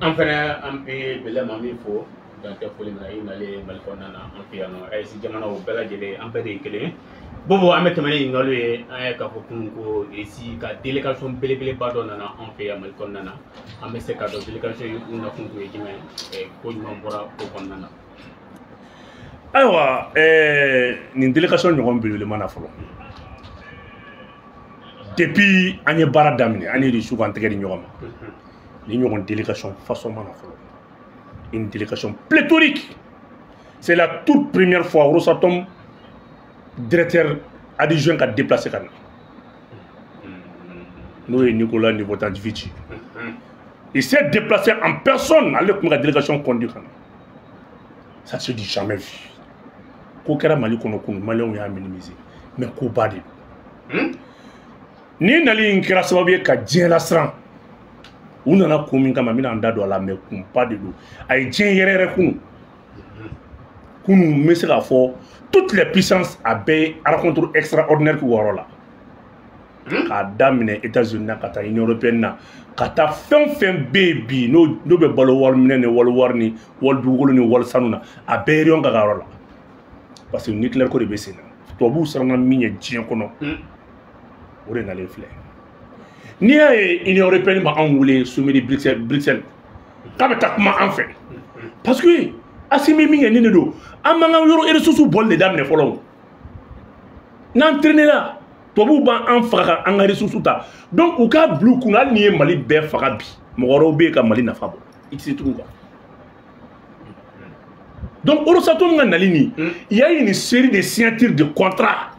an fana an bɛ bɛlɛma min fɔ dantɛ foli min na i nalen mali kɔnɔna na an fɛ yan nɔ AES jamanaw bɛɛ lajɛlen an bɛɛ de ye kelen bobo an bɛ tɛmɛ ni ɲininkaliw ye an ye k'a fɔ kunun ko AES ka délégation belebeleba dɔ nana an fɛ yan mali kɔnɔna na an bɛ se k'a dɔn délégation u nakun tun ye jumɛn ko ɲuman bɔra o kɔnɔna na. ayiwa nin délégation ɲɔgɔn belebelema na fɔlɔ depuis an ye baara daminɛ an ye reçu k'an tɛgɛ di ɲɔgɔn ma ni ɲɔgɔn délégation façon mana fɔlɔ une délégation pléthorique. C'est la toute première fois Rosatom directeur adjoint qui a déplacé Kana. Nous et Nicolas Nivotandivici. Il s'est déplacé en personne avec la délégation conduite. Ça ne se dit jamais vu. Kokera Mali Konokun, Malion a minimisé. Mais Koubadi. Ni Nali Nkira Sababi ka Dien Lasran. On a commis comme un andado à la mais pas de l'eau. Aïe Dien Yere Kounou. Kounou, mais c'est la fois. Toutes les puissances à baie à rencontre extraordinaire que Warola. Ka damine États-Unis, kata Union européenne, kata fin baby, no be balo war minene wal warni, wal dugolo ni wal sanuna, a berion gagarola. Parce que nucléaire ko de besena. To bu saranga migne dien kono. Ore na le flé. Ni a Union européenne ma enroulé soumis de Bruxelles. Ka ta kuma en fait. Parce que asimi migne ni do. Amanga yoro ere susu bol de damne follow. N'entraîner là. Tobu ban an faga an ga ressources ta. Donc u ka blue kunal ni Mali be faga bi. Mogoro be ka Mali nafa bo. Iti tout quoi. Donc Rosatom nga nalini, il y a une série de signatures de contrats.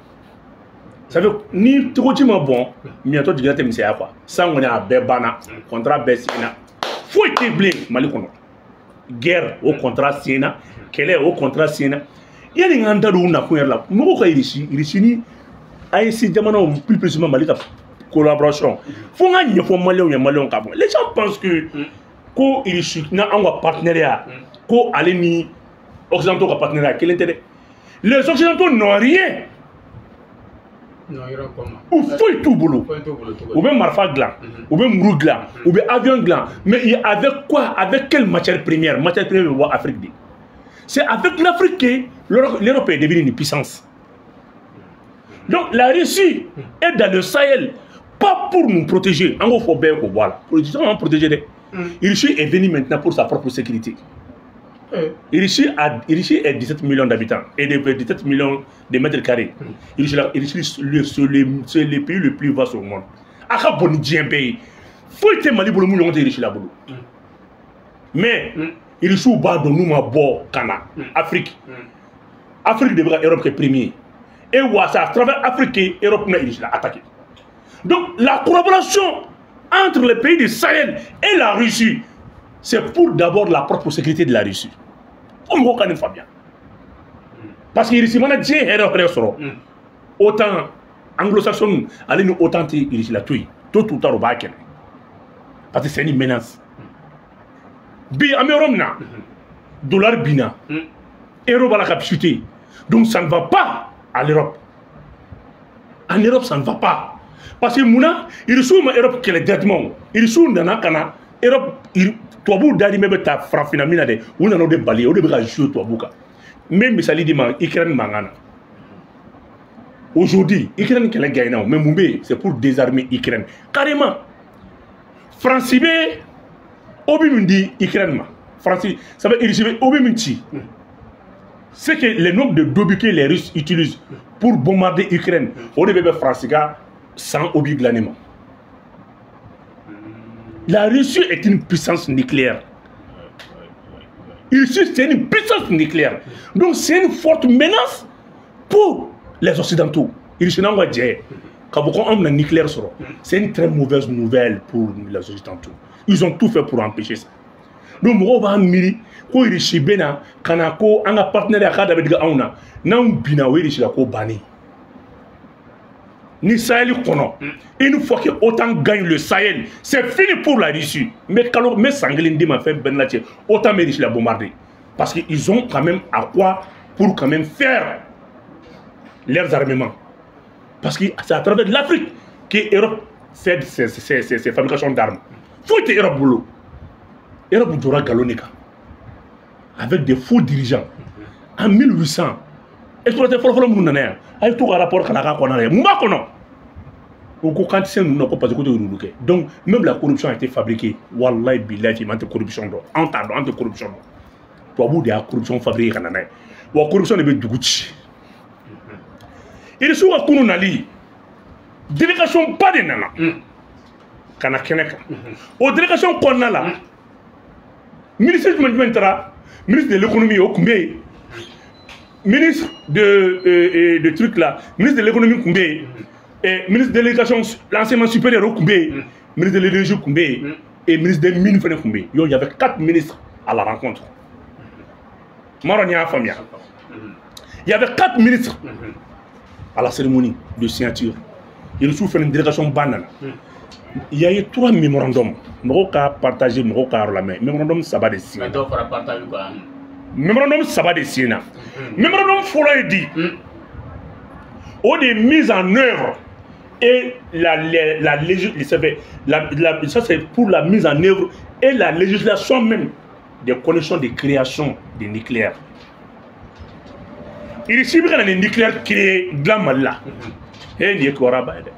Ça veut ni togoti ma bon, bientôt du gâteau monsieur quoi. Ça on a bebana, contrat besina. Faut être blé Mali kono. Guerre au contrat siena, quel est au contrat siena. Il y a des andalou na ko là. Mo ko irishi ni AES Jamano plus précisément Mali collaboration. Faut gagner faut Malion ka bon. Les gens pensent que ko irishi na un partenariat, ko aller ni occidentaux ka partenariat, quel intérêt? Les occidentaux n'ont rien. Non, il y aura comment? Ou faut tout boulot. Ou bien marfa gland, ou bien mourou gland, ou bien avion gland. Mais avec quoi? Avec quelle matière première? Matière première de l'Afrique. C'est avec l'Afrique que l'Europe est devenue une puissance. Donc la Russie est dans le Sahel, pas pour nous protéger. En gros, il faut bien qu'on voit là. Pour protéger. La Russie est venue maintenant pour sa propre sécurité. La Russie est 17 millions d'habitants et 17 millions de mètres carrés. La Russie, c'est le pays le plus vaste au monde. Aka boni dien pays. Faut être Mali pour le monde de Russie là-bas. Mais la Russie va donner nous ma bo Kana Afrique. Afrique devrait Europe qui est premier. Et c'est à travers l'Afrique et l'Europe n'a attaqué. Donc la collaboration entre les pays du Sahel et la Russie, c'est pour d'abord la propre sécurité de la Russie. Comme vous connaissez Fabien. Parce que Russie, autant anglo-saxon, allez nous autant Russie la tuer. Tout ou tard au bac. Parce que c'est une menace. Bi Améromna, dollar bina, euro va la capchuter. Donc ça ne va pas à l'Europe. En Europe, ça ne va pas. Parce que Mouna, il reçoit l'Europe qui est directement. Il reçoit Nanakana, Europe, toi, vous d'arriver même ta frappinamina de, ou n'en a de balai, ou de jouer toi, bouka. Même si dit Ukraine Mangana. Aujourd'hui, Ukraine qui est gagnant, mais Moubé, c'est pour désarmer Ukraine. Carrément. France, Obimundi, Ukraine, France, ça veut dire Obimundi. C'est que le nombre de d'obus que les Russes utilisent pour bombarder l'Ukraine, on devait faire France sans obus glanément. La Russie est une puissance nucléaire. La Russie, c'est une puissance nucléaire. Donc, c'est une forte menace pour les Occidentaux. La Russie n'a pas dit quand on a un nucléaire, c'est une très mauvaise nouvelle pour les Occidentaux. Ils ont tout fait pour empêcher ça. Donc, on va miri ko irishi bena kana ko anga partenaire akada bediga auna na bina we irishi la ko bani ni Sahel kono une fois que autant gagne le Sahel c'est fini pour la Russie mais quand mais sanglin di ma fait ben la autant mériche la bombarder parce qu'ils ont quand même à quoi pour quand même faire leurs armements parce que c'est à travers l'Afrique que l'Europe fait ses fabrications d'armes faut être Europe boulot. Europe jɔra galon de kan avec des faux dirigeants en 1800 exploité fɔlɔfɔlɔ minnu nana yan a ye to ka rapport kalan k'a kɔnɔ yɛrɛ mun b'a kɔnɔ o ko kan tɛ se ninnu na ko parce que ko tɛ yurugu kɛ donc même la corruption a été fabriquée wallahi billahi an tɛ corruption dɔn an t'a dɔn an tɛ corruption dɔn tubabuw de y'a corruption fabriquée ka na n'a ye wa corruption de bɛ dugu ci irisiw ka kunu nali délégation ba de nana ka na kɛnɛ kan o délégation kɔnɔna la ministre jumɛn jumɛn taara ministre de l'économie o tun bɛ yen ministre de truc là ministre de l'économie tun bɛ yen ministre de l'éducation l'enseignement supérieur o tun bɛ yen ministre de l'énergie tun bɛ yen et ministre des mines fana tun bɛ yen il y avait 4 ministres à la rencontre Maro ni y'a faamuya il y avait 4 ministres à la cérémonie de signature irisiw fana délégation ba nana il y a eu 3 mémorandums mɔgɔw ka partager mɔgɔw ka yɔrɔ la mais mémorandum 3 de signé mémorandum 3 de signé mémorandum fɔlɔ ye di o de mise en œuvre et ça c'est pour la mise en œuvre et la législation même des conditions de création du nucléaire irisi bɛ ka na ni nucléaire créé dilan Mali la nin ye kibaruya ba ye dɛ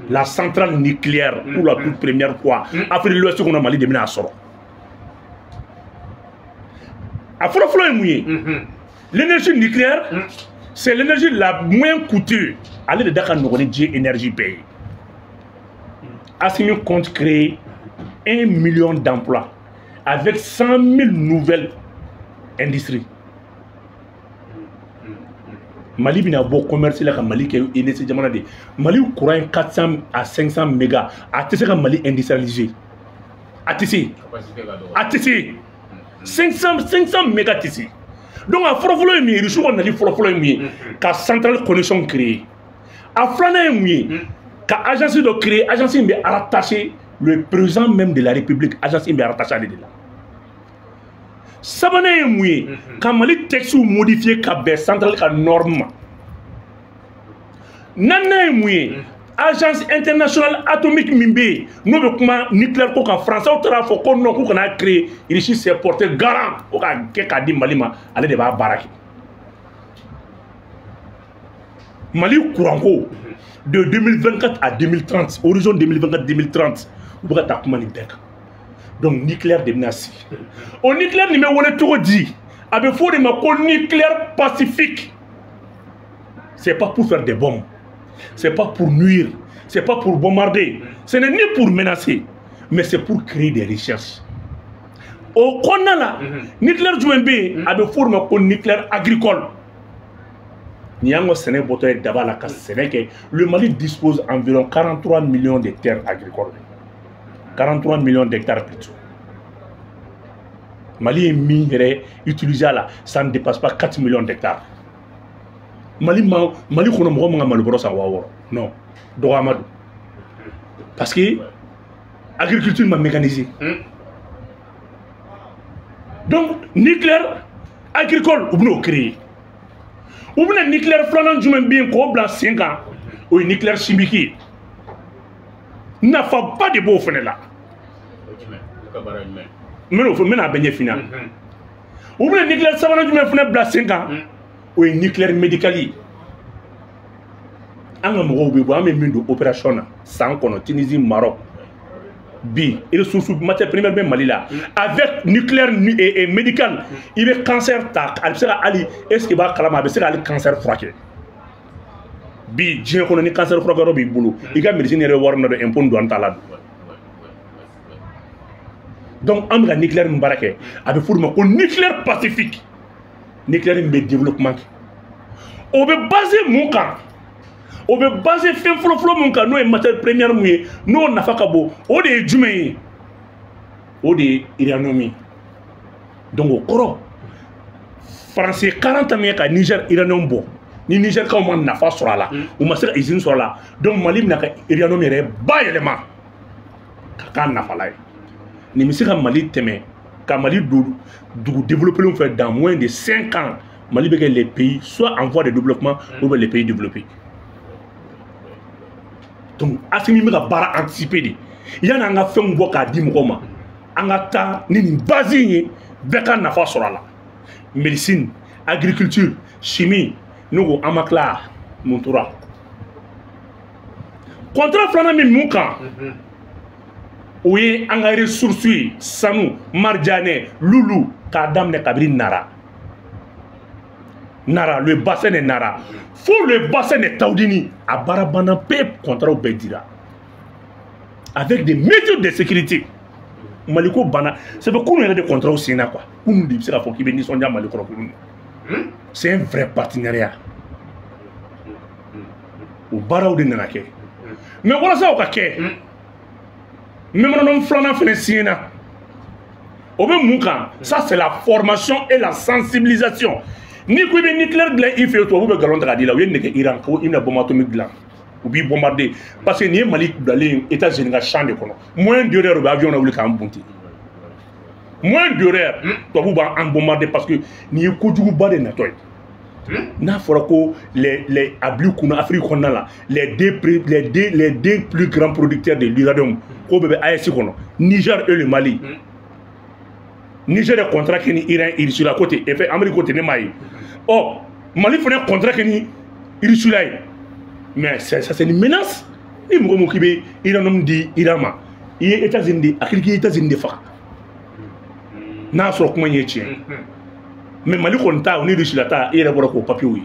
la centrale nucléaire pour la toute première fois Afrique de l'Ouest kɔnɔ Mali de bɛna a sɔrɔ a fɔlɔfɔlɔ ye mun ye l'énergie nucléaire c'est l'énergie la moins coûteuse ale de da ka nɔgɔn ni diɲɛ énergie bɛɛ ye Assimi compte créer 1 million d'emplois avec 100 000 nouvelles industries Mali bina bo commerce la ka Mali kɛ INC jamana de Mali courant 400 à 500 mégas a tɛ se ka Mali industrialiser a tɛ se 500 mégas tɛ se donc a fɔlɔfɔlɔ ye mun ye irisiw ka nali fɔlɔfɔlɔ ye mun ye ka centrale connexion créer a filanan ye mun ye ka agence dɔ créer agence in bɛ rattacher le président même de la République agence in bɛ rattacher ale de la sabanan ye mun ye ka Mali textes modifier ka bɛn centrale ka norme ma naaninan ye mun ye agence internationale atomique min bɛ yen n'o bɛ kuma nucléaire ko kan français taara fɔ ko non k'u kana créer Russie s'est porté garant o ka kɛ k'a di Mali ma ale de b'a baara kɛ Mali courant ko de 2024 à 2030 horizon 2024-2030 u bɛ ka taa kuma nin bɛɛ kan donc nucléaire de bɛna sigi o nucléaire nin bɛ wele cogo di a bɛ fɔ o de ma ko nucléaire pacifique c'est pas pour faire des bombes c'est pas pour nuire c'est pas pour bombarder ce n'est ni pour menacer mais c'est pour créer des recherches au kɔnɔna la nucléaire jumɛn bɛ yen a bɛ fɔ o de ma ko nucléaire agricole ni y'an ka sɛnɛ bɔtɔ ye daba la ka sɛnɛ kɛ le Mali dispose environ 43 millions de terres agricoles 43 millions d'hectares plutôt Mali est mis utilisé là ça ne dépasse pas 4 millions d'hectares Mali kɔnɔ mɔgɔ man ka malobɔrɔ san 6000 non dɔgɔyama don parce que agriculture ma mécanisé donc nucléaire agricole u bɛn'o créer u bɛna nucléaire filanan jumɛn bɛ yen k'o bila sen kan o ye nucléaire chimique ye nafaba de b'o fana la n bɛna a bɛɛ ɲɛf'i ɲɛna u bɛna nucléaire sabanan jumɛn fana bila sen kan o ye nucléaire médical ye an ka mɔgɔw bɛ bɔ an bɛ min don opération na san kɔnɔ Tunisie Maroc bi ressources matière première bɛ Mali la avec nucléaire et médical i bɛ cancer ta a bɛ se ka hali est ce que i b'a kalama a bɛ se ka hali cancer furakɛ bi diɲɛ kɔnɔ ni cancer furakɛyɔrɔ b'i bolo i ka médecine yɛrɛ wari min na don impôt don t'a la donc an bɛ ka nucléaire min baara kɛ a bɛ fɔ o de ma ko nucléaire pacifique nucléaire min bɛ développement kɛ o bɛ basé mun kan o bɛ basé fɛn fɔlɔfɔlɔ mun kan n'o ye matière première mun ye n'o nafa ka bon o de ye jumɛn ye o de ye uranium ye donc o kɔrɔ faransi 40 ans min ka Niger uranium bɔ ni Niger kaw ma nafa sɔrɔ a la u ma se ka usine sɔrɔ a la donc Mali bɛna ka uranium yɛrɛ bayɛlɛma ka k'a nafala ye nin bɛ se ka Mali tɛmɛ ka Mali don dugu développelenw fɛ dans moins de 5 ans Mali bɛ kɛ les pays soit en voie de développement ou bien les pays développés Donc Assimi bɛ ka baara anticiper de yanni an ka fɛnw bɔ k'a di mɔgɔw ma an ka taa ni nin base in ye bɛɛ ka nafa sɔrɔ a la médecine agriculture chimie n'u ko an ma tila mun tora contrat filanan min mun kan o ye an ka ressources ye sanu marjanɛ lulu k'a daminɛ kabini Nara le bassin de Nara fo le bassin de Taoudini a baara banna pe contrat bɛɛ dira avec des mesures de sécurité Maliko bana c'est pour qu'on ait des contrats au Sénat quoi pour nous dire c'est la fois qu'il bénit son dia Maliko c'est un vrai partenariat au barreau de Nanake mais voilà ça au caquet même on flâne fait Sénat au même moment ça c'est la formation et la sensibilisation ni quoi bien nucléaire de il fait toi vous galon de radila ou il Iran ko il n'a bombe atomique là ou bien bombardé parce que ni Mali d'aller États-Unis a champ de kono moins de heures avion na wuli ka mbonti moins de heures toi vous va en bombarder parce que ni ko jugu ba de natoy n'a fora ko les ablu kuna Afrique on là les deux plus grands producteurs de l'uranium ko bebe AES kono Niger et le Mali Niger est contrat qui ni Iran il sur la côté et fait Amérique côté ne mai oh Mali fait un contrat qui ni il sur là mais ça c'est une menace ni mo ki be Iran di Irama il est États-Unis akilki États-Unis de fa na so kuma yetien mais Mali konta on est sur la ta et rapport au papier oui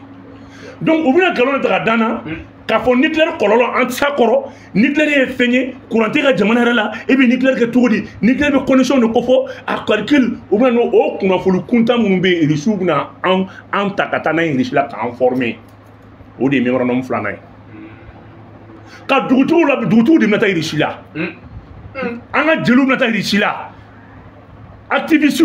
donc au bien galon de dana ka fo nucléaire kololo en sakoro nucléaire est feigné couranté ga jamana la et bien nucléaire que tout dit nucléaire be connexion de kofo à calcul au bien no o kuna fo le kunta mun be risu na en takata na risu la ka informer o de mémorandum flanay ka dugutu la dugutu de meta risu la anga jelu meta risu la activistes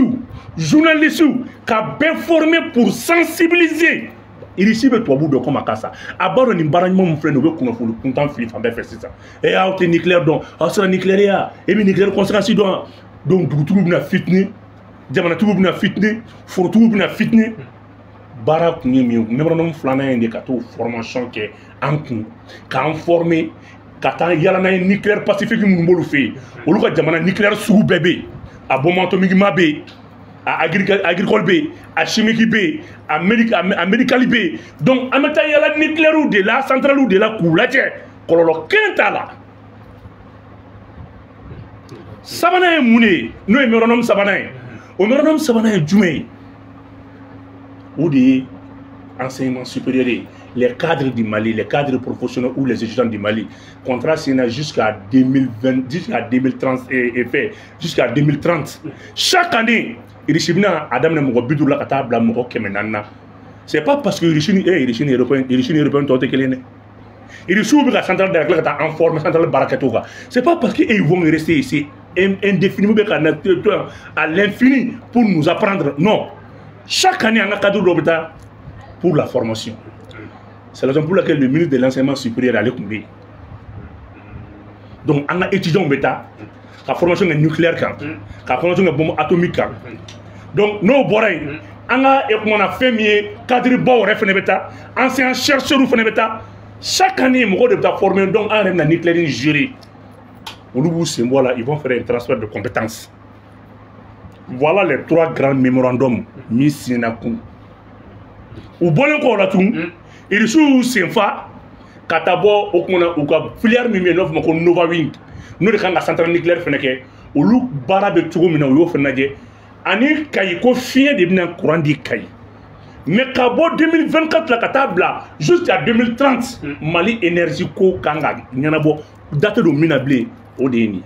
journalistes ka bien formé pour sensibiliser ici be to abudo comme akasa abaro ni baranymo mfreno be kuno fulu kuntan fili fa be festa et a auto nucléaire donc asra nucléaire et bi nucléaire conséquence donc dugutu na fitni jamana tubu na fitni fortu na fitni bara kunye mi memorandum flana inde ka to formation ke en kun ka en former ka ta yala na nucléaire pacifique mu mbolu fe olu ka jamana nucléaire sugu bébé a bombe atomique mabe à agricole B, à chimique B, à médical B. Donc, à mettre la nucléaire ou de la centrale ou de la coulage, kololo kentala. Sabana est mouné, nous émerons Sabana. Au méronome Sabana est Djoumé. Ou des enseignements supérieurs, les cadres du Mali, les cadres professionnels ou les étudiants du Mali. Contrat Sénat jusqu'à 2020, jusqu'à 2030 et fait jusqu'à 2030. Chaque année, Irishibna Adam ne m'a bidu la kata bla moko kemenana. C'est pas parce que Irishini européen tote kelene. Irishu bi la centrale de la kata en forme centrale barakatoga. C'est pas parce qu'ils vont rester ici indéfiniment à l'infini pour nous apprendre. Non. Chaque année on a cadre d'hôpital pour la formation. C'est la raison pour laquelle le ministre de l'enseignement supérieur a l'écouté. Donc on a étudiant bêta. La formation est nucléaire, la formation est bombe atomique. Donc, nous, on a fait mieux, cadre bon, ancien chercheur, chaque année, on a formé donc un nucléaire jury. Au niveau symbole, ils vont faire un transfert de compétences. Voilà les trois grands mémorandums mis Sinakou. Au bon encore là tout, il joue Senfa, Katabo, Okuka, filière Mimé 9, Nova Wing. Nous, la centrale nucléaire, au loup bara de Touromina, au Fenadje, Ani Kayiko, fien de bien courant di Kay. Mais Kabo 2024, la Katabla, jusqu'à 2030, Mali Énergie Ko Kanga, Nyanabo, date de Minablé, au Déni.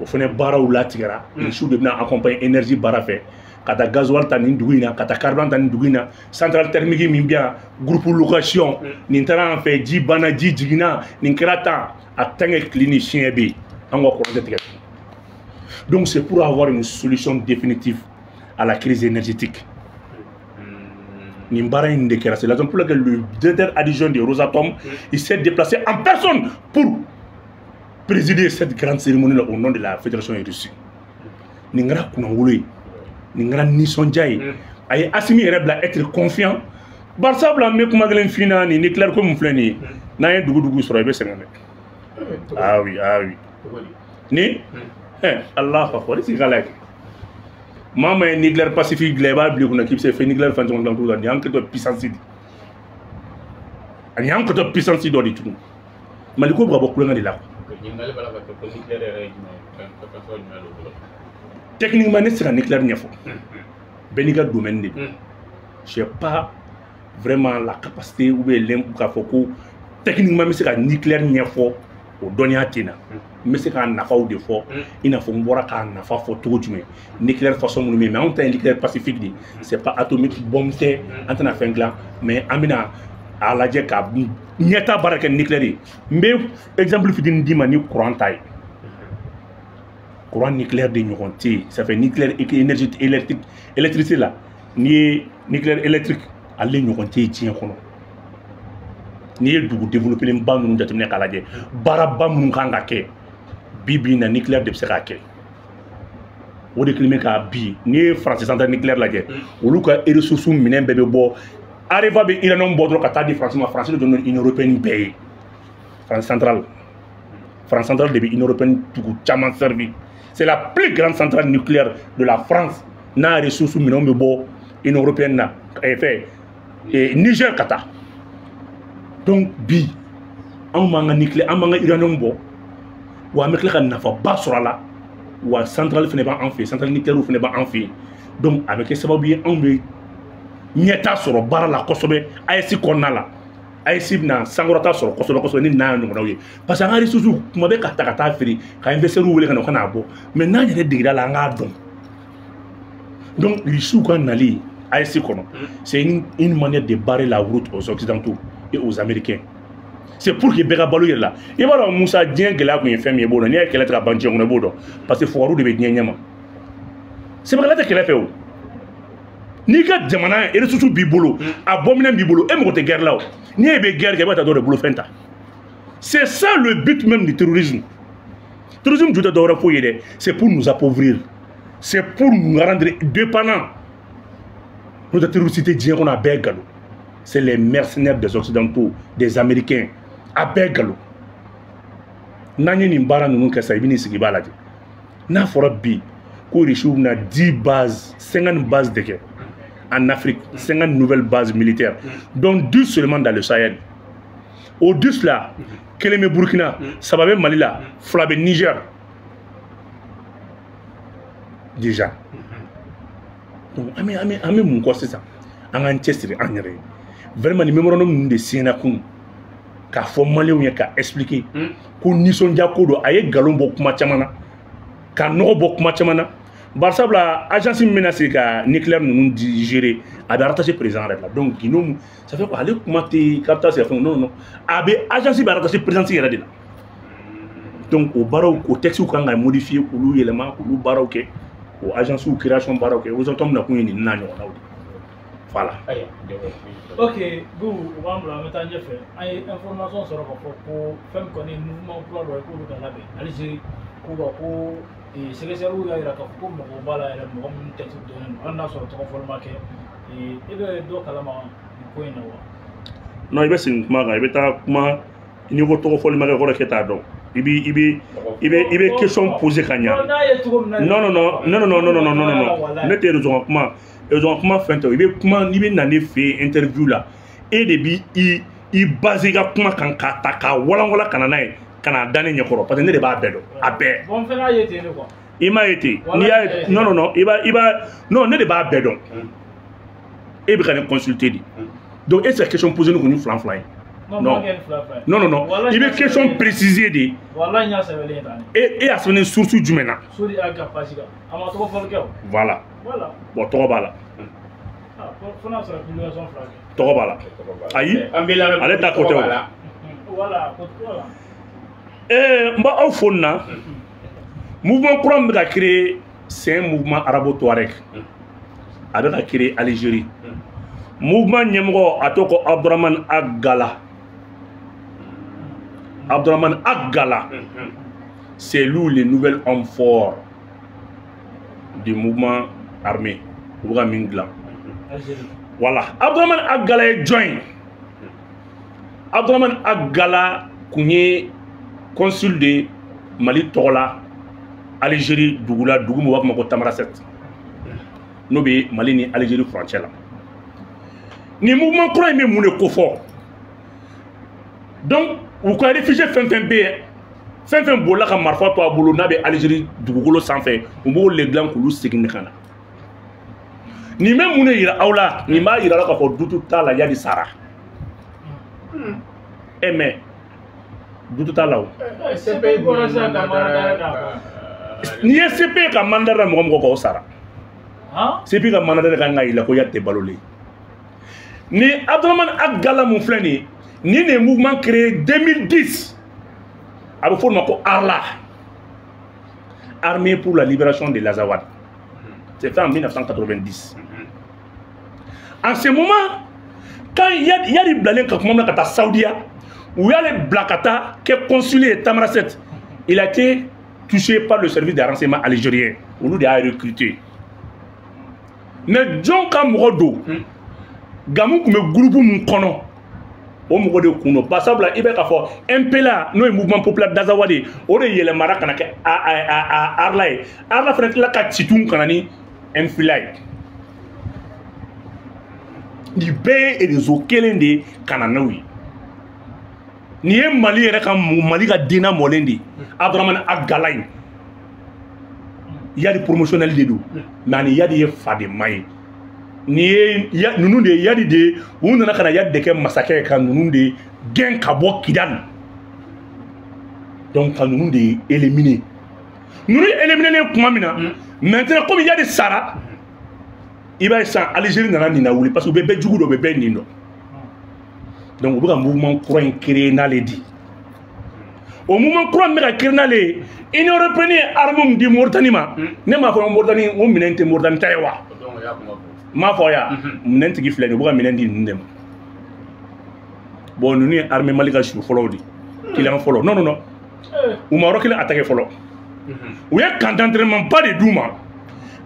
Au Fene bara ou la Tigara, les sous de bien accompagner énergie bara fait. Kata gasoil tanin douina, kata carburant tanin douina, centrale thermique mimbia, groupe location, n'intérêt en fait, di bana, di digina, n'inkrata, à tant que clinicien B. Donc c'est pour avoir une solution définitive à la crise énergétique. C'est la raison pour laquelle le directeur adjoint de Rosatom il s'est déplacé en personne pour présider cette grande cérémonie au nom de la Fédération russe. Ningra Kunangoué, Ningra Nisonjaï, Aye Assimi Rebla être confiant. Barsabla Mekumaglen Fina, ni Niclair comme Fleni. n'a ye dugu sɔrɔ i bɛ sɛgɛn dɛ. Ah oui, ah oui. Ni Allah fa fori si kala mama ye nucléaire pacifique la ba bli kuna kipse fe nucléaire fan jong tout la ni an ko puissance di ani an ko puissance do di tout maliko bra bokku nga di la techniquement ne sera nucléaire nyafo beniga domaine de je sais pas vraiment la capacité ou bien l'importance ko techniquement mais c'est nucléaire nyafo o dɔnniya tɛ na n bɛ se k'a nafaw de fɔ i n'a fɔ n bɔra k'a nafa fɔ cogo jumɛn nucléaire façon minnu bɛ yen mais anw ta ye nucléaire pacifique de c'est pas atomique bombe tɛ an tɛna fɛn dilan mais an bɛna a lajɛ ka ɲɛta baara kɛ nucléaire ye n bɛ exemple fitinin d'i ma ni courant ta ye courant nucléaire de ɲɔgɔn tɛ yen ça fait nucléaire énergie électricité la n'i ye nucléaire électrique ale ɲɔgɔn tɛ yen diɲɛ kɔnɔ. Ni ye dugu développer ba ninnu jateminɛ k'a lajɛ baaraba minnu kan ka kɛ bi bi in na nucléaire de bɛ se k'a kɛ o de kɛlen bɛ ka bi n'i ye France centrale nucléaire lajɛ olu ka ressources minɛn bɛɛ bɛ bɔ Areva bɛ uranium bɔ dɔrɔn ka taa di France ma France de don Union européenne bɛɛ ye France centrale de bɛ Union européenne dugu caman servi c'est la plus grande centrale nucléaire de la France n'a ressources minɛnw bɛ bɔ Union européenne na fɛ Niger ka taa. Donc bi an b'an ka nucléaire an b'an ka uranium bɔ wa an bɛ tila ka nafaba sɔrɔ a la wa centrale fana b'an fɛ yen centrale nucléaire fana b'an fɛ yen donc a bɛ kɛ sababu ye anw bɛ ɲɛta sɔrɔ baara la kosɛbɛ AES kɔnɔna la AES bɛna sankɔrɔta sɔrɔ kosɛbɛ ni n'a ɲɔgɔnnaw ye parce que an ka ressources kuma bɛ ka ta ka taa feere ka investisseurs wele ka na u ka n'a bɔ mais n'an yɛrɛ degera la an k'a dɔn donc l'issue ka nali AES kɔnɔ c'est une manière de barrer la route aux occidentaux et aux Américains. C'est pour que bɛɛ ka balo yɛrɛ la i b'a dɔn Musa diɲɛ gɛlɛya kun ye fɛn min ye i b'o dɔn n'i ye kɛlɛ tigɛ ka ban diɲɛ kɔnɔ i b'o dɔn parce que fugaru de bɛ diɲɛ ɲɛma sɛbɛkɛla tɛ kɛlɛ fɛ o n'i ka jamana ressources b'i bolo a bɔminɛn b'i bolo e mago tɛ guerre la o n'i ye bɛ guerre kɛ i b'a ta dɔ de bolofɛn ta c'est ça le but même du terrorisme terrorisme ju tɛ dɔwɛrɛ foyi ye dɛ c'est pour nous appauvrir c'est pour nous rendre dépendants n'o tɛ terroriste tɛ diɲɛ kɔnɔ a bɛɛ galon c'est les mercenaires des Occidentaux, des Américains. À Begalo. N'an ni baara ninnu kɛ sa i bɛ n'i sigi i b'a lajɛ n'a fɔra bi ko Russie bɛna 10 bases 50 bases de kɛ en Afrique 50 nouvelles bases militaires dont 2 seulement dans le Sahel au 10 là kelen bɛ Burkina 3 bɛ Mali la 2 bɛ Niger déjà donc an bɛ mun kɔ sisan an k'an cɛsiri an yɛrɛ ye vraiment ni mémorandum ninnu de signera kun k'a fɔ maliyɛnw ye k'a expliquer ko nisɔndiya ko don a ye nkalon bɔ kuma caman na ka nɔgɔ bɔ kuma caman na barisabula agence min bɛna sigi ka nucléaire ninnu gérer a bɛ rattaché président yɛrɛ la donc Guinée ça fait quoi ale kuma tɛ k'a bɛ taa sigi fɛn non a bɛ agence bɛ rattaché présidence yɛrɛ de la donc o baaraw o textes kan ka modifier k'olu yɛlɛma k'olu baaraw kɛ o agence création baaraw kɛ aux autres na kun ye nin n'a ɲɔgɔnnaw de voilà. Ok, vous, on va me mettre en effet. Il y a information sur le rapport pour faire connaître le mouvement pour le coup de la baie. Algérie, pour et c'est que c'est où il y a pour mon bala et mon texte de on a sur le téléphone marqué et il y a d'autres éléments du point là. Non, il va c'est une marque, il va comment niveau téléphone marqué quoi que t'as donc. Il va question posée quand il y a. Non. Ne t'es raison comment. Ils ont comment fait il veut comment il veut n'aller faire interview là et depuis il basé ga comment quand kata wala kana kana dane nyakoro parce que ne de ba bedo abe bon fait na yete ne quoi il m'a été non il va non ne de ba bedo et bi kan consulter dit donc et cette question posée nous qu'on flan non il veut question préciser dit voilà il y a ça et à son source du mena suri aga pasiga ama to ko voilà bon to ba la tɔgɔ b'a la ayi ale ta côté voilà n b'a aw fo nin na mouvement kura min bɛ ka créer c'est un mouvement arabo-touareg a bɛ ka créer Algérie mouvement ɲɛmɔgɔ a tɔgɔ ko Abdourahmane Agala c'est lui le nouvel homme fort du mouvement armé u bɛ ka min dilan voilà Abdourahmane Agala ye jɔn ye Abdourahmane Agala Kounye, consul de Mali Tola, Algérie, Dougoula, Dougoumou Wakmako Tamaraset. Nous sommes Mali ni Algérie frontière. Ni mouvement croix mais moune kofo. Donc, vous pouvez réfugier fin bola ka marfa to abulu na be Algérie Dougoulo sans fait. Vous pouvez les glands koulou signikana. Ni même moune ira aula, ni ma ira la ka fo dutu tala ya di Sara. Eh mais dutu tala o. Ni SCP ka mandara mo ko Sara. CP ka mandara ka ngai la ko yatte balolé. Ni Abdourahmane Agala mon frère ni le mouvement créé 2010 à la forme ARLA, Armée pour la libération de l'Azawad. C'est fait en 1990. En ce moment, quand il y a des blancs comme Kata Saoudia, où il y a les Blakata qui est consulé Tamaraset, il a été touché par le service de renseignement algérien. On lui a recruté. Mais John Kamrodo, Gamou comme groupe mon kono o mo de kuno passable ibe ka fo MPLA no mouvement populaire d'Azawadi o de yele mara kana ke Arla frère la ka titun kana ni MPLA ni be et des okelende kana nawi ni e Mali yere ka Mali ka dina molendi Abdourahmane Agala il y a des promotionnels de do mais il y a des fa de mai ni nunu de yadi de on nana kana yadi de ke massacre kan nunu de gen kabo Kidal donc kan nunu de éliminer les kuma mina maintenant comme il y a des Sara il va sans Algérie nana ni na wuli parce que bébé djugu do bébé nindo donc on a un mouvement croix créé na les dit au mouvement croix me créé na les Union européenne armum di Mauritanie ma ne ma fa Mauritanie on minente Mauritanie tayewa ma foya minente gi flene buga minente ndem bon nous ni armée Mali ka chou follow di qu'il en follow non ou Maroc il a attaqué follow ou ya camp d'entraînement pas de Douma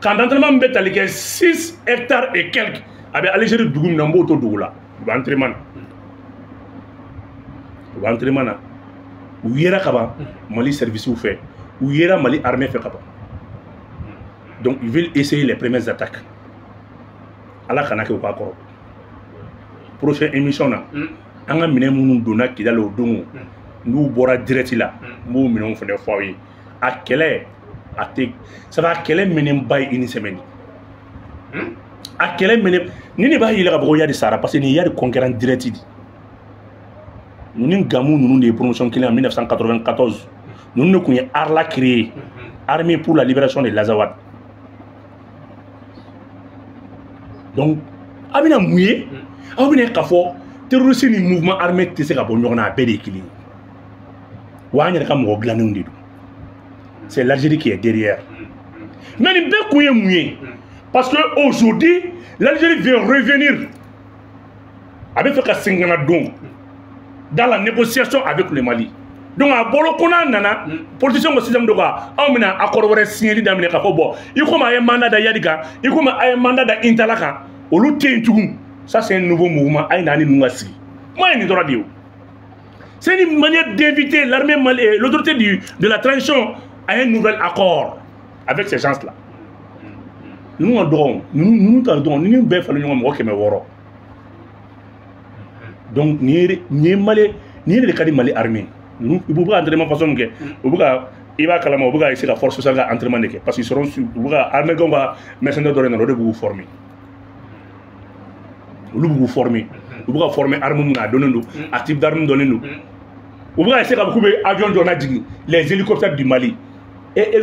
camp d'entraînement betali ke 6 hectares et quelques avec Algérie dugum na mboto dugula ba entraînement ou yera kaba Mali service ou fait ou yera Mali armée fait kaba donc ils veulent essayer les premières attaques ala kana ke ko akoro prochaine émission na anga mine munu dona Kidal o dongo nous bora direct là mo mine fone foyi a kele a te ça va kele mene bay une semaine a kele mene ni ne ba yila ka bo ya di Sara parce que ni ya di conquérant direct di nous ni gamu nous des promotions qu'il en 1994 nous ne connait Arla créé Armée pour la libération de l'Azawad. Donc, abina mouillé, abina kafo, terroriste ni mouvement armé tese ka bon na bébé kili. Wanya ka mo glanou ndidu. C'est l'Algérie qui est derrière. Mais ni be kouye mouillé parce que aujourd'hui, l'Algérie vient revenir avec fait ka singana don dans la négociation avec le Mali. Donc à bolo kona nana politicien ko système de quoi on mena accord wore signé damine ka fo bo il comme ay mandat da yadiga il comme ay mandat da intalaka o lu tentugu ça c'est un nouveau mouvement ay nani ngasi moi ni droit dio c'est une manière d'inviter l'armée malienne l'autorité de la transition à un nouvel accord avec ces gens là nous on dron nous tardons nous be fa ñu mo keme woro donc ni Mali ni le kadi Mali armée nous il faut entraînement façon que il va calmer il va essayer la force sociale entraînement parce qu'ils seront sur armée qu'on va mercenaires d'orient de vous former vous former vous former armes na donner nous type d'armes donner nous vous va essayer beaucoup avions donner les hélicoptères du Mali et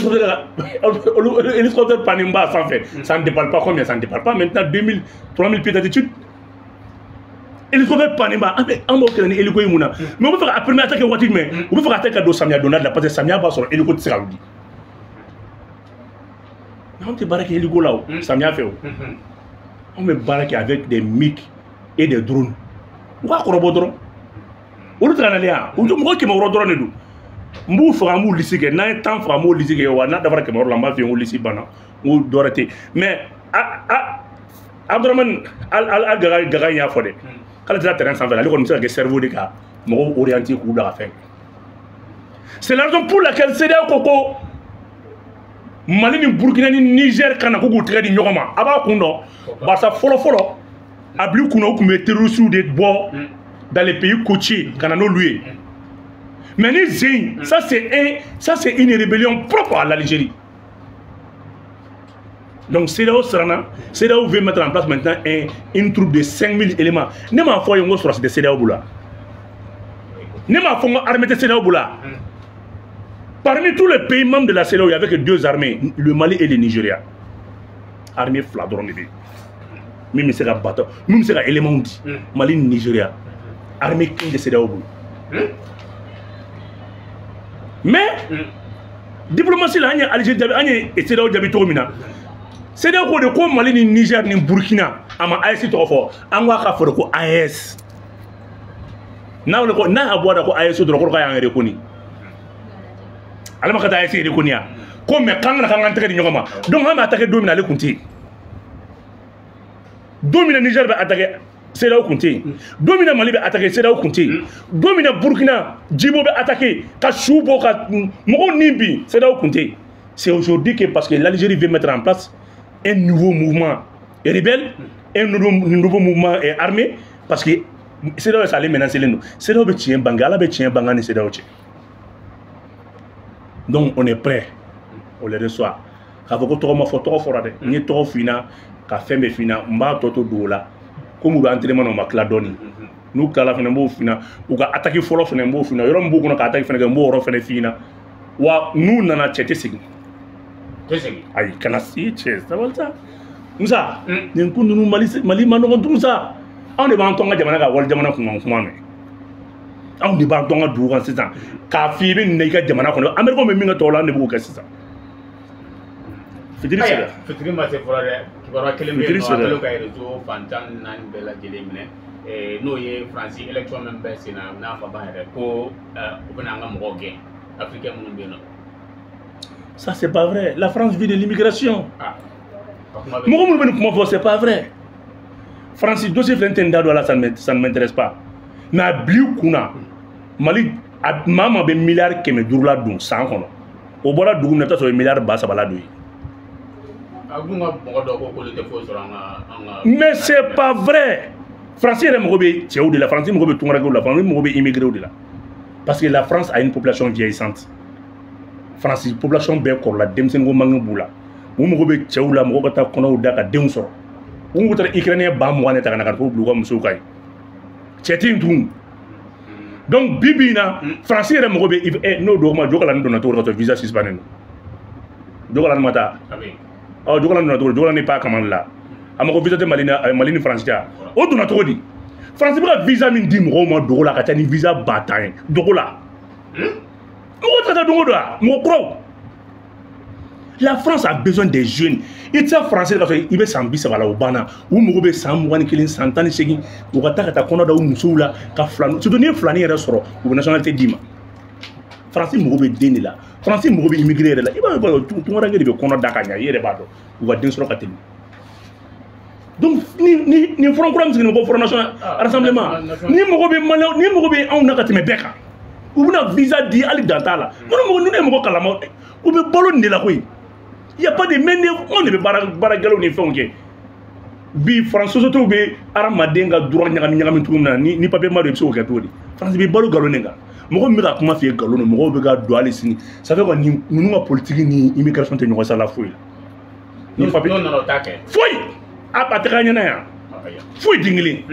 hélicoptères Panimba sans fait ça ne dépasse pas combien ça ne dépasse pas maintenant 2000 3000 pieds d'altitude. Il faut faire Panimba, on va faire un hélicoptère. Mais on va faire la première attaque, on va faire attaque de Samia Donald, parce que Samia va sur l'hélicoptère. On te barraque l'hélico là, Samia fait. On me barraque avec des MiG et des drones. On va faire un drone. On va faire un drone. On va faire un drone. On va faire un lycée. On va faire un lycée. On va faire un lycée. On va faire mais Abdourahmane Agala y'a fait. Quand il a terrain sans faire, il a cerveau de cas. mɔgɔw orienté k'u bila ka fɛn. C'est la raison pour laquelle CEDEAO ko Mali ni Burkina ni Niger kana ko k'u tɛgɛ di ɲɔgɔn ma a b'a kun dɔn barisa fɔlɔ a bila u kunna u tun bɛ terroristes de bɔ dans les pays côtiers ka na n'olu ye mais ni Zin ça c'est une rébellion propre à l'Algérie. Donc CEDEAO veut mettre en place maintenant une troupe de 5000 éléments. Ne m'a fait un sur de CEDEAO boula. Ne m'a fait une armée de CEDEAO boula. Parmi tous les pays membres de la CEDEAO, il n'y avait que 2 armées, le Mali et le Nigeria. Armée fladron de même c'est un bateau, même c'est un élément dit. Mali et Nigeria. Armée king de CEDEAO boula. Mais diplomatie là, Algérie et CEDEAO d'habitude c'est donc que Mali ni Niger ni Burkina ama AES to fo angwa ka fo ko AES na ko na aboda ko AES do ko ka yang rekoni alama ka AES rekoni ya ko me kanga kanga teke di nyoma donc ha ma attaquer domina le kunti domina Niger ba attaquer CEDEAO kunti domina Mali ba attaquer CEDEAO kunti domina Burkina Djibo ba attaquer ka Choubo ka mo nimbi CEDEAO kunti. C'est aujourd'hui que parce que l'Algérie veut mettre en place un nouveau mouvement rebelle, un nouveau mouvement armé, parce que c'est là où ça allait menacer nous. C'est là où tient Bangala, tient Bangani, c'est là où. Donc on est prêt, on les reçoit. Quand vous avez photo forade, ni trop fina, café me fina, mba toto dola, comme vous entraînement on m'a cladoni. Nous kala fina mbo fina, ou ka attaquer folo fina mbo fina, yorom mbo kuna attaquer fina mbo oro fina. Wa nous nana tchete sigi. Aïe, canassi, c'est ça. Moussa, nous Mali Manon tout ça. On est en train de faire Wal Jamana Kumame. On est en train de faire ça. Kafi, Nega Jamana, Américain, mais Minatola, ne vous cassez ça. Fitri Massé pour la Kélémé, Fantan, Nan Bella Gélémine, et nous, Francis, élection même Bessina, n'a pas pour Openangam Roguin, Africain Moubino. Ça, c'est pas vrai. La France vit de l'immigration. Moi, c'est pas vrai. Francis, dossier Flintendado, là, ça ne m'intéresse pas. Mais à Bliou-Kuna, Mali, maman, ben milliard qui me dure là, donc, sans qu'on au bord de Dougou, sur les milliards bas, ça va la douille. Mais c'est pas vrai. Francis, il m'a dit, de la France, il m'a dit, la France, il m'a dit, immigré au delà. Parce que la France a une population vieillissante. France population be ko la demsen go mangu bula mu mo be ciowla mo ko ta kono daka dem so mu ko Ukraine ba mo wane ta kana ko blu ko muso kay cetin tum donc bibina France re mo be no do ma jogala ndo na to ko visa suspendu jogala mata oh jogala ndo na to jogala ni pa kaman la amako visa te malini France ta o do na to di France ba visa min dim ko mo dogola ka tani visa batain dogola la France a besoin des jeunes. Il tient français parce qu'il veut s'ambisser à la Obana. Ou Mogobe Samouani Kilin Santani Segui, ou Kataka Konoda ou Moussoula, Kaflan. Se donner flâner et restaurant, ou nationalité Dima. Français Mogobe Deni là. Français Mogobe immigré là. Il va tout le monde regarder le Konoda Kanya, il est bado. Ou va dire sur la catégorie. Donc, ni Front Courant, c'est le Front National Rassemblement. Ni Mogobe Malao, ni Mogobe Aounakatime Beka. Ou un visa dit à l'identala. Nous n'avons pas la mort. Ou bien ballon de la rue. Il n'y a pas de men, on ne peut pas baragalo ni fonke. Bi François Soto be Aramadenga Duran Yagami Touna, ni papier mal de Pso Catori. France be balo galonega. Mon mec a commencé galon, mon gars doit aller signer. Ça fait qu'on nous a politique ni immigration de nous à la fouille. Ni papier. Non, fouille. À partir de là. Fouille dingli.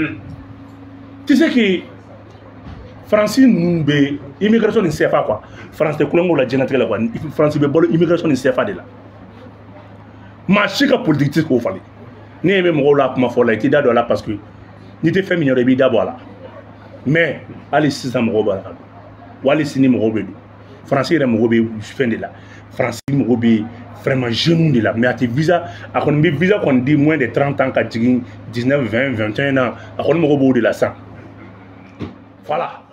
Tu sais que France nous be immigration ni CFA quoi. France te coulons la génétique là quoi. France be bolo immigration ni CFA de là. Ma chika politique ko fallait. Ni même mo la kuma fola ti dado là parce que ni te fait mineur bi d'abord là. Mais allez 6 ans mo ba. Wali sini mo be. Français re mo be fin de là. Français mo be vraiment jeune de là. Mais à tes visa à kon bi visa qu'on dit moins de 30 ans ka 19 20 21 ans à kon mo be de là ça. Voilà.